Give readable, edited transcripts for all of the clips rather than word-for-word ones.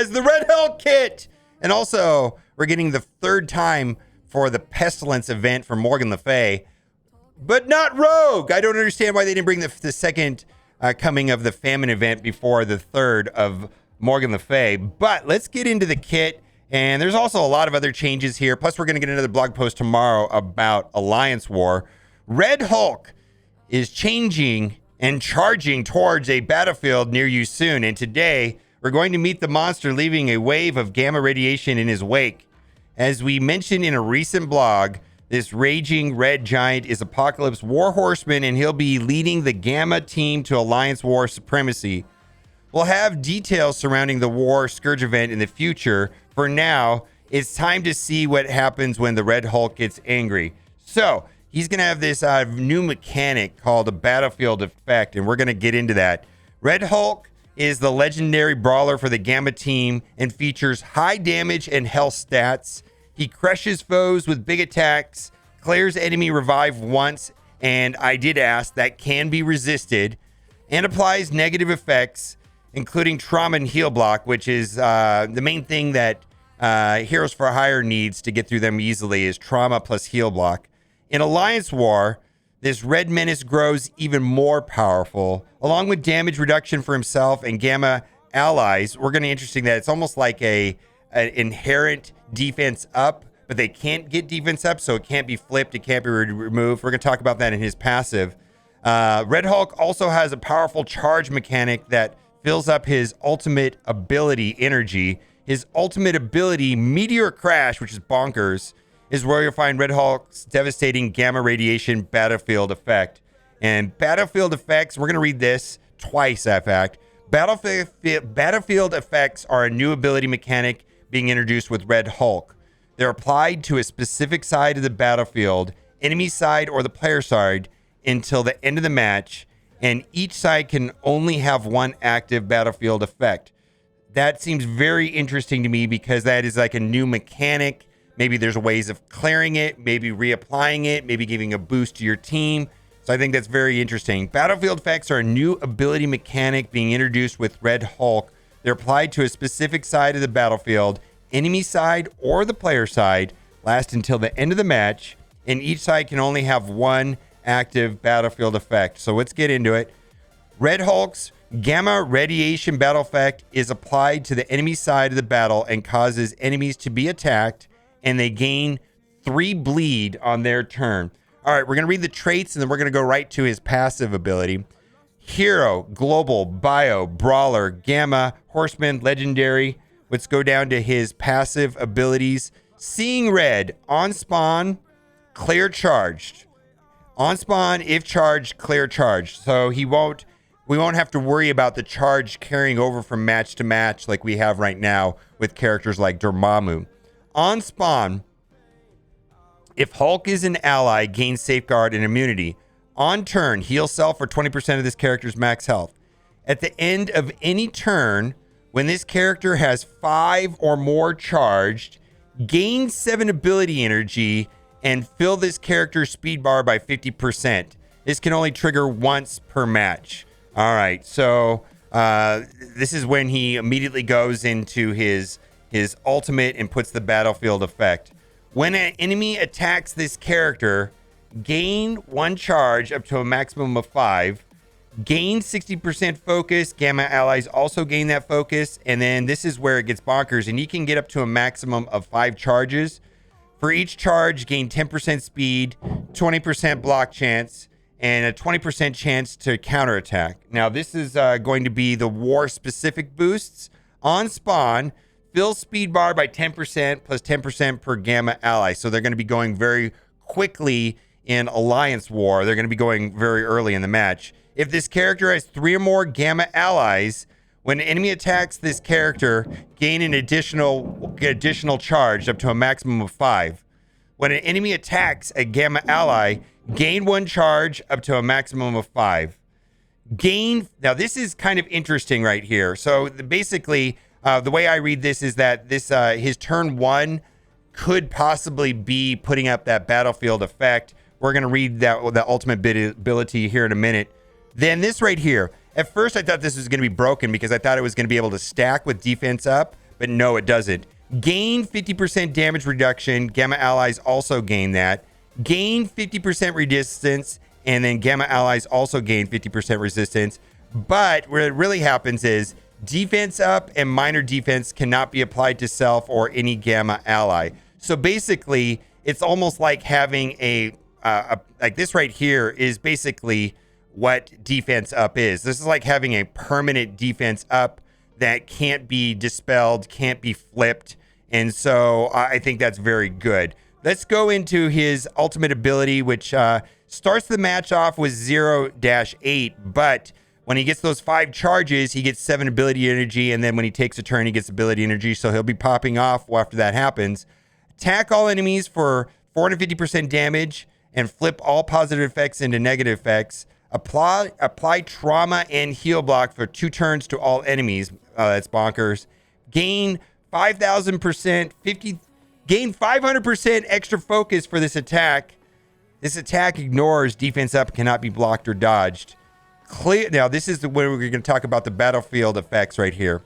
has the Red Hulk kit. And also, we're getting the third time for the Pestilence event for Morgan Le Fay, but not Rogue. I don't understand why they didn't bring the second coming of the Famine event before the third of Morgan Le Fay. But let's get into the kit. And there's also a lot of other changes here. Plus, we're going to get another blog post tomorrow about Alliance War. Red Hulk is changing and charging towards a battlefield near you soon. And today, we're going to meet the monster leaving a wave of gamma radiation in his wake. As we mentioned in a recent blog, this raging red giant is Apocalypse War Horseman, and he'll be leading the Gamma team to Alliance War supremacy. We'll have details surrounding the War Scourge event in the future. For now, it's time to see what happens when the Red Hulk gets angry. So, he's going to have this new mechanic called a battlefield effect, and we're going to get into that. Red Hulk is the legendary brawler for the Gamma team and features high damage and health stats. He crushes foes with big attacks, clears enemy revive once, and I did ask, that can be resisted, and applies negative effects, including trauma and heal block, which is the main thing that Heroes for Hire needs to get through them easily is trauma plus heal block. In Alliance War, this Red Menace grows even more powerful, along with damage reduction for himself and Gamma allies. We're going to interesting that it's almost like an inherent defense up, but they can't get defense up, so it can't be flipped, it can't be removed. We're going to talk about that in his passive. Red Hulk also has a powerful charge mechanic that fills up his ultimate ability energy. His ultimate ability, Meteor Crash, which is bonkers, is where you'll find Red Hulk's devastating gamma radiation battlefield effect. And battlefield effects, we're going to read this twice, in fact. Battlefield effects are a new ability mechanic being introduced with Red Hulk. They're applied to a specific side of the battlefield, enemy side or the player side, until the end of the match, and each side can only have one active battlefield effect. That seems very interesting to me because that is like a new mechanic. Maybe there's ways of clearing it, maybe reapplying it, maybe giving a boost to your team. So I think that's very interesting. Battlefield effects are a new ability mechanic being introduced with Red Hulk. They're applied to a specific side of the battlefield, enemy side or the player side, last until the end of the match, and each side can only have one active battlefield effect. So let's get into it. Red Hulk's gamma radiation battle effect is applied to the enemy side of the battle and causes enemies to be attacked, and they gain 3 bleed on their turn. All right, we're going to read the traits, and then we're going to go right to his passive ability. Hero, Global, Bio, Brawler, Gamma, Horseman, Legendary. Let's go down to his passive abilities. Seeing Red, on spawn, clear charged. On spawn, if charged, clear charged. So we won't have to worry about the charge carrying over from match to match like we have right now with characters like Dormammu. On spawn, if Hulk is an ally, gain safeguard and immunity. On turn, heal self for 20% of this character's max health. At the end of any turn, when this character has 5 or more charged, gain 7 ability energy and fill this character's speed bar by 50%. This can only trigger once per match. All right, so this is when he immediately goes into his ultimate and puts the battlefield effect. When an enemy attacks this character, gain 1 charge up to a maximum of 5. Gain 60% focus. Gamma allies also gain that focus. And then this is where it gets bonkers. And you can get up to a maximum of 5 charges. For each charge, gain 10% speed, 20% block chance, and a 20% chance to counterattack. Now, this is going to be the war-specific boosts. On spawn, fill speed bar by 10% plus 10% per Gamma ally. So they're going to be going very quickly in Alliance War. They're going to be going very early in the match. If this character has 3 or more Gamma allies, when an enemy attacks this character, gain an additional charge up to a maximum of 5. When an enemy attacks a Gamma ally, gain 1 charge up to a maximum of 5. Now this is kind of interesting right here. So basically, the way I read this is that this his turn 1 could possibly be putting up that battlefield effect. We're going to read the ultimate ability here in a minute. Then this right here. At first, I thought this was going to be broken because I thought it was going to be able to stack with defense up. but no, it doesn't. Gain 50% damage reduction. Gamma allies also gain that. Gain 50% resistance, and then Gamma allies also gain 50% resistance. But what really happens is defense up and minor defense cannot be applied to self or any Gamma ally. So basically, it's almost like having a like this right here is basically what defense up is. This is like having a permanent defense up that can't be dispelled, can't be flipped. And so I think that's very good. Let's go into his ultimate ability, which starts the match off with 0-8, but when he gets those 5 charges, he gets 7 ability energy, and then when he takes a turn, he gets ability energy, so he'll be popping off after that happens. Attack all enemies for 450% damage, and flip all positive effects into negative effects. Apply trauma and heal block for 2 turns to all enemies. That's bonkers. Gain 5,000%, gain 500% extra focus for this attack. This attack ignores defense up, cannot be blocked or dodged. Clear. Now, this is where we're going to talk about the battlefield effects right here.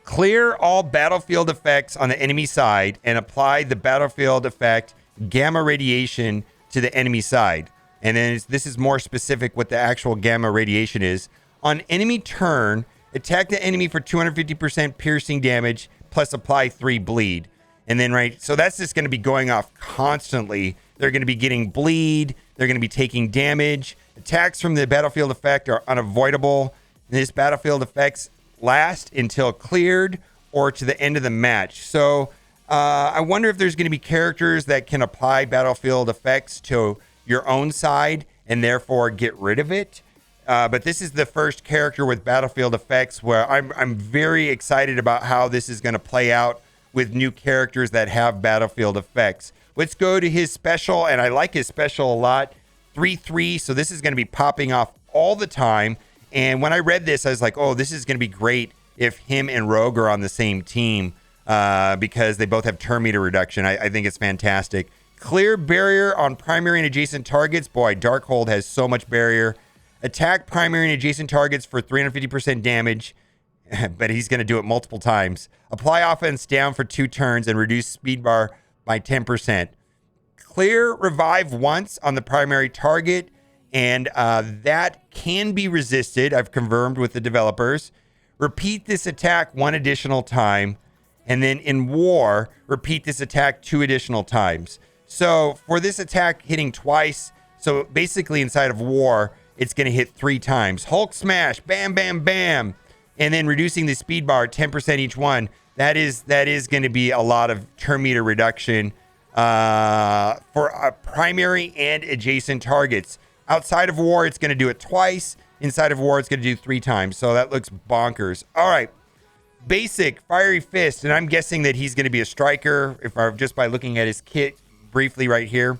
Clear all battlefield effects on the enemy side and apply the battlefield effect gamma radiation to the enemy side. And then this is more specific what the actual gamma radiation is. On enemy turn, attack the enemy for 250% piercing damage plus apply 3 bleed. And then, right, so that's just going to be going off constantly. They're going to be getting bleed. They're going to be taking damage. Attacks from the battlefield effect are unavoidable. This battlefield effects last until cleared or to the end of the match. So I wonder if there's going to be characters that can apply battlefield effects to your own side and therefore get rid of it. But this is the first character with battlefield effects where I'm very excited about how this is going to play out with new characters that have battlefield effects. Let's go to his special, and I like his special a lot. 3/3, so this is going to be popping off all the time. And when I read this, I was like, oh, this is going to be great if him and Rogue are on the same team because they both have turn meter reduction. I think it's fantastic. Clear barrier on primary and adjacent targets. Boy, Darkhold has so much barrier. Attack primary and adjacent targets for 350% damage, but he's going to do it multiple times. Apply offense down for 2 turns and reduce speed bar by 10%. Clear revive once on the primary target, and that can be resisted. I've confirmed with the developers. Repeat this attack 1 additional time, and then in war, repeat this attack 2 additional times. So for this attack hitting twice, so basically inside of war, it's going to hit 3 times. Hulk smash, bam, bam, bam, and then reducing the speed bar 10% each one. That is going to be a lot of turn meter reduction for primary and adjacent targets. Outside of war, it's going to do it twice. Inside of war, it's going to do 3 times. So that looks bonkers. All right. Basic Fiery Fist, and I'm guessing that he's going to be a striker just by looking at his kit briefly right here.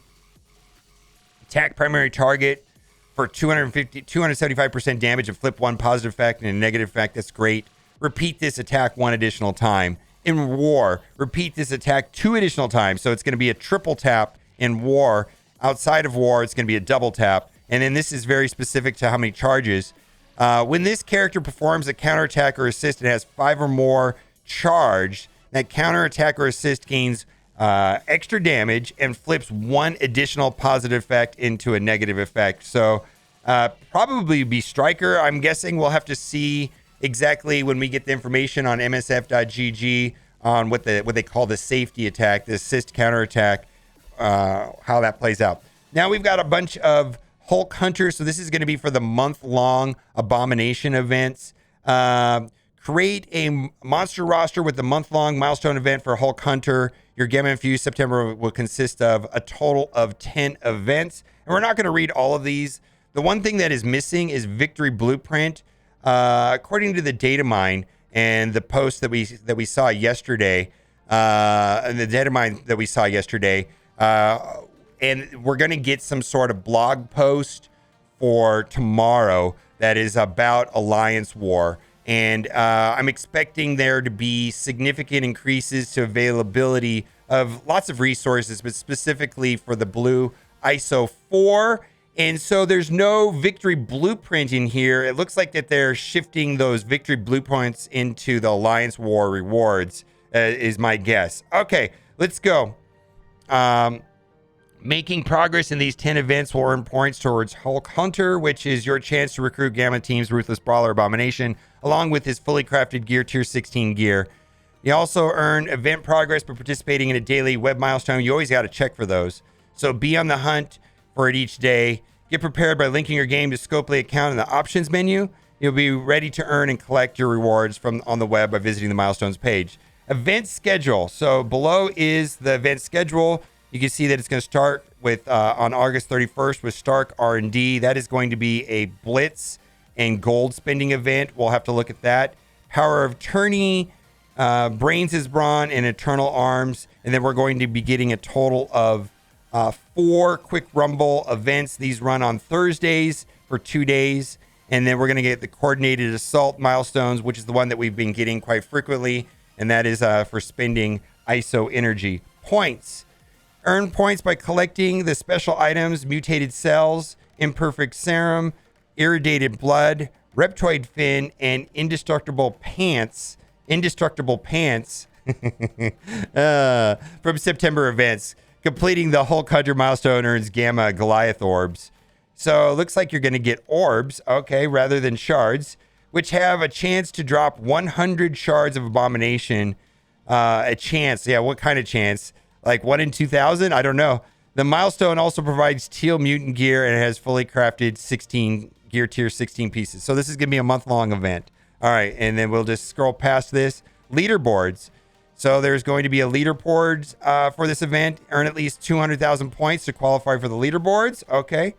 Attack primary target for 275% damage and flip 1 positive effect and a negative effect. That's great. Repeat this attack 1 additional time. In war, repeat this attack 2 additional times. So it's going to be a triple tap in war. Outside of war, it's going to be a double tap. And then this is very specific to how many charges. When this character performs a counterattack or assist and has 5 or more charged, that counterattack or assist gains extra damage and flips 1 additional positive effect into a negative effect. So probably be striker. I'm guessing we'll have to see exactly when we get the information on MSF.gg on what they call the safety attack, the assist counterattack, how that plays out. Now we've got a bunch of Hulk Hunters. So this is going to be for the month-long Abomination events. Create a monster roster with the month-long milestone event for Hulk Hunter. Your Gamma Infused September will consist of a total of 10 events. And we're not going to read all of these. The one thing that is missing is Victory Blueprint. According to the data mine and the post that we saw yesterday, and the data mine that we saw yesterday, and we're going to get some sort of blog post for tomorrow that is about Alliance War. And I'm expecting there to be significant increases to availability of lots of resources, but specifically for the blue ISO 4 And so there's no victory blueprint in here. It looks like that they're shifting those victory blueprints into the Alliance War rewards, is my guess. Okay, let's go. Making progress in these 10 events will earn points towards Hulk Hunter, which is your chance to recruit Gamma Team's Ruthless Brawler Abomination, along with his fully crafted gear, Tier 16 gear. You also earn event progress by participating in a daily web milestone. You always got to check for those. So be on the hunt for it each day. Get prepared by linking your game to Scopely account in the options menu. You'll be ready to earn and collect your rewards from on the web by visiting the milestones page. Event schedule. So below is the event schedule. You can see that it's going to start with on August 31st with Stark R&D. That is going to be a Blitz and gold spending event. We'll have to look at that. Power of Tourney, Brains' Brawn, and Eternal Arms. And then we're going to be getting a total of 4 Quick Rumble events. These run on Thursdays for 2 days. And then we're going to get the Coordinated Assault milestones, which is the one that we've been getting quite frequently. And that is for spending ISO energy points. Earn points by collecting the special items, Mutated Cells, Imperfect Serum, Irradiated Blood, Reptoid Fin, and Indestructible Pants. From September events. Completing the Hulk Hunter milestone earns Gamma Goliath Orbs. So it looks like you're going to get orbs, okay, rather than shards, which have a chance to drop 100 shards of Abomination. A chance. Yeah, what kind of chance? Like 1 in 2,000? I don't know. The milestone also provides teal mutant gear and it has fully crafted 16 gear tier 16 pieces. So this is going to be a month-long event. All right, and then we'll just scroll past this. Leaderboards. So there's going to be a leaderboard for this event. Earn at least 200,000 points to qualify for the leaderboards. Okay,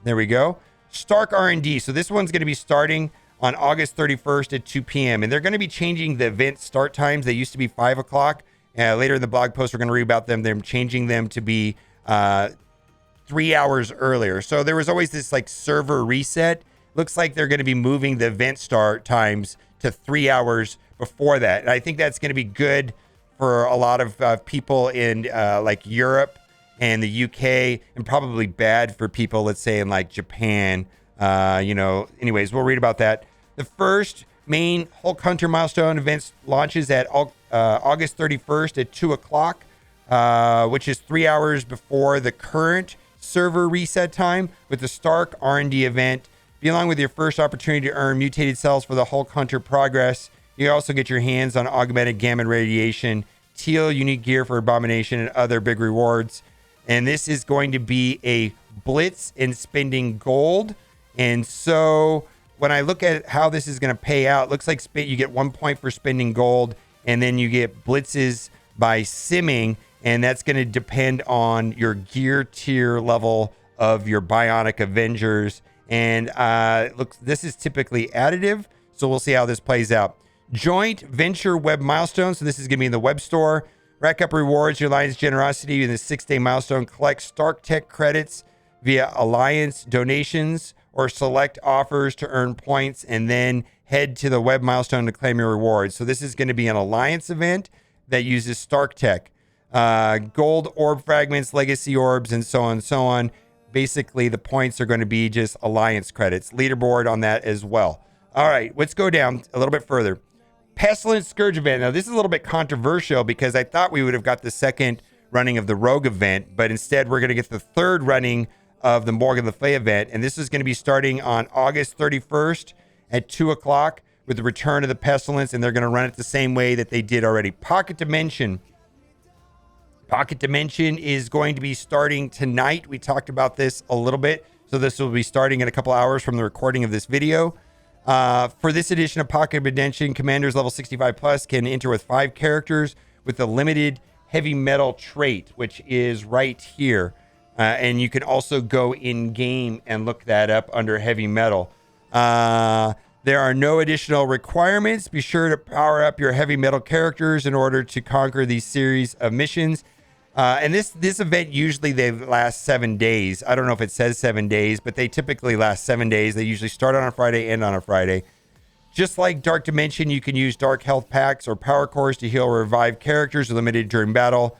there we go. Stark R&D. So this one's going to be starting on August 31st at 2 p.m. And they're going to be changing the event start times. They used to be 5 o'clock. Later in the blog post, we're going to read about them. They're changing them to be 3 hours earlier. So there was always this like server reset. Looks like they're going to be moving the event start times to 3 hours before that. And I think that's going to be good for a lot of people in like Europe and the UK, and probably bad for people, let's say, in like Japan. Anyways, we'll read about that. The first main Hulk Hunter milestone events launches at August 31st at 2 o'clock, which is 3 hours before the current server reset time, with the Stark R&D event. Be along with your first opportunity to earn mutated cells for the Hulk Hunter progress. You also get your hands on augmented gamma radiation, teal unique gear for Abomination, and other big rewards. And this is going to be a blitz in spending gold. And so when I look at how this is going to pay out, it looks like you get 1 point for spending gold, and then you get blitzes by simming, and that's going to depend on your gear tier level of your Bionic Avengers. And this is typically additive, so we'll see how this plays out. Joint venture web milestone. So this is going to be in the web store. Rack up rewards, your Alliance generosity in the 6-day milestone. Collect Stark Tech credits via Alliance donations or select offers to earn points, and then head to the web milestone to claim your rewards. So this is going to be an Alliance event that uses Stark Tech. Gold orb fragments, legacy orbs, and so on and so on. Basically, the points are going to be just Alliance credits. Leaderboard on that as well. All right, let's go down a little bit further. Pestilence Scourge event. Now, this is a little bit controversial because I thought we would have got the second running of the Rogue event, but instead we're going to get the third running of the Morgan Le Fay event. And this is going to be starting on August 31st at 2 o'clock with the return of the Pestilence, and they're going to run it the same way that they did already. Pocket Dimension. Pocket Dimension is going to be starting tonight. We talked about this a little bit. So this will be starting in a couple hours from the recording of this video. For this edition of Pocket Dimension, commanders level 65 plus can enter with 5 characters with a limited heavy metal trait, which is right here. And you can also go in game and look that up under heavy metal. There are no additional requirements. Be sure to power up your heavy metal characters in order to conquer these series of missions. And this event, usually they last 7 days. I don't know if it says 7 days, but they typically last 7 days. They usually start on a Friday, end on a Friday. Just like Dark Dimension, you can use Dark Health Packs or Power Cores to heal or revive characters limited during battle.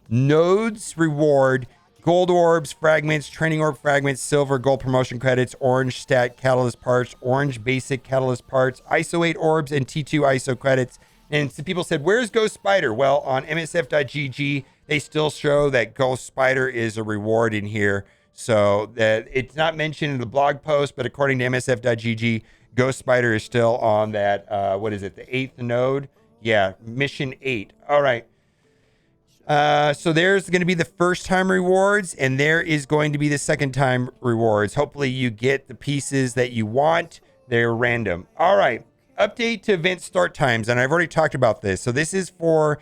Nodes reward Gold orbs, fragments, training orb fragments, silver, gold promotion credits, orange stat catalyst parts, orange basic catalyst parts, ISO 8 orbs, and T2 ISO credits. And some people said, where's Ghost Spider? Well, on MSF.gg, they still show that Ghost Spider is a reward in here. So that it's not mentioned in the blog post, but according to MSF.gg, Ghost Spider is still on that, what is it, the 8th node? Yeah, mission 8. All right. So there's going to be the first time rewards, and there is going to be the second time rewards. Hopefully you get the pieces that you want. They're random. All right. Update to event start times. And I've already talked about this. So this is for,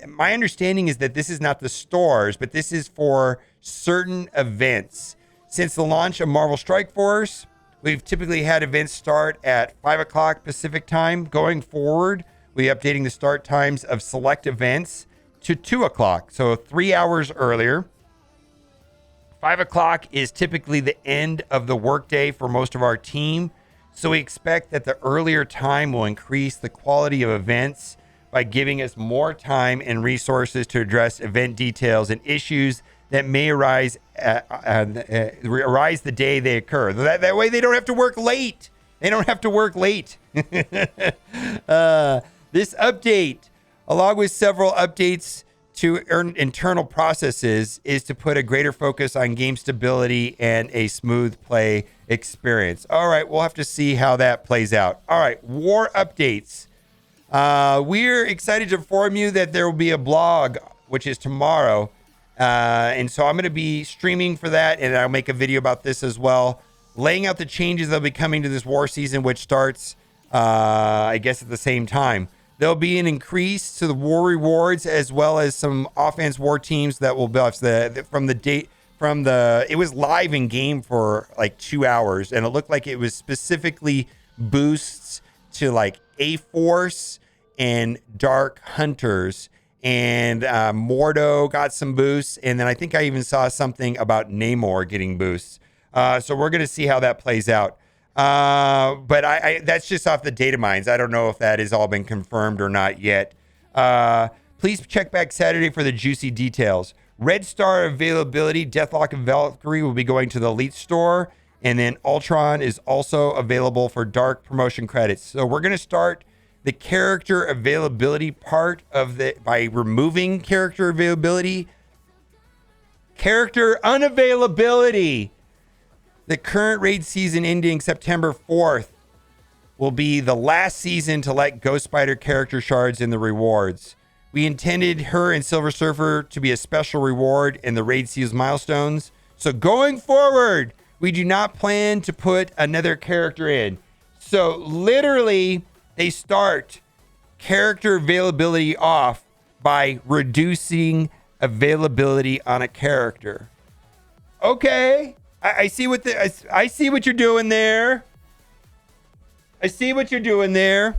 my understanding is that this is not the stores, but this is for certain events. Since the launch of Marvel Strike Force, we've typically had events start at 5 o'clock Pacific time. Going forward, we're updating the start times of select events to 2 o'clock, so 3 hours earlier. 5 o'clock is typically the end of the workday for most of our team, so we expect that the earlier time will increase the quality of events by giving us more time and resources to address event details and issues that may arise the day they occur. That way they don't have to work late. They don't have to work late. This update, along with several updates to internal processes, is to put a greater focus on game stability and a smooth play experience. All right, we'll have to see how that plays out. All right, war updates. We're excited to inform you that there will be a blog, which is tomorrow. And so I'm going to be streaming for that, and I'll make a video about this as well, laying out the changes that will be coming to this war season, which starts, I guess, at the same time. There'll be an increase to the war rewards, as well as some offense war teams that will buff it was live in game for like 2 hours, and it looked like it was specifically boosts to like A-Force and Dark Hunters, and Mordo got some boosts, and then I think I even saw something about Namor getting boosts. So we're going to see how that plays out. But that's just off the data mines. I don't know if that has all been confirmed or not yet. Please check back Saturday for the juicy details. Red Star availability, Deathlock and Valkyrie will be going to the Elite Store. And then Ultron is also available for Dark promotion credits. So we're going to start the character availability part of by removing character availability. Character unavailability. The current raid season ending September 4th will be the last season to let Ghost Spider character shards in the rewards. We intended her and Silver Surfer to be a special reward in the raid season milestones. So going forward, we do not plan to put another character in. So literally, they start character availability off by reducing availability on a character. Okay. I see what I see what you're doing there. I see what you're doing there.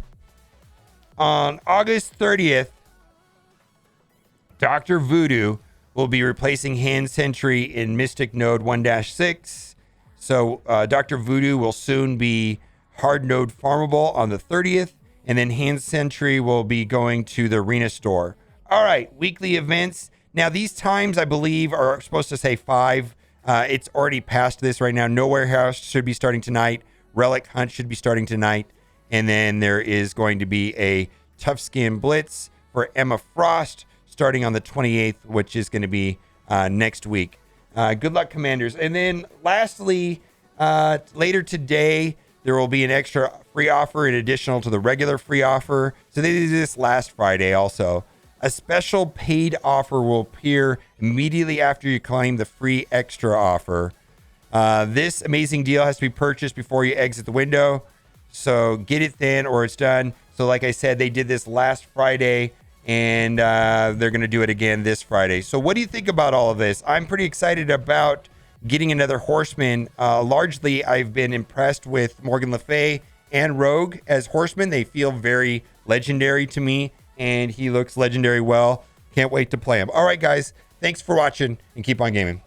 On August 30th, Dr. Voodoo will be replacing Hand Sentry in Mystic Node 1-6. So Dr. Voodoo will soon be hard node farmable on the 30th, and then Hand Sentry will be going to the Arena Store. All right, weekly events. Now these times I believe are supposed to say 5. It's already past this right now. No Warehouse should be starting tonight. Relic Hunt should be starting tonight. And then there is going to be a Tough Skin Blitz for Emma Frost starting on the 28th, which is going to be next week. Good luck, Commanders. And then lastly, later today, there will be an extra free offer in additional to the regular free offer. So they did this last Friday also. A special paid offer will appear immediately after you claim the free extra offer. This amazing deal has to be purchased before you exit the window. So get it then or it's done. So like I said, they did this last Friday, and they're going to do it again this Friday. So what do you think about all of this? I'm pretty excited about getting another Horseman. Largely, I've been impressed with Morgan Le Fay and Rogue as Horsemen. They feel very legendary to me, and he looks legendary well. Can't wait to play him. All right, guys. Thanks for watching, and keep on gaming.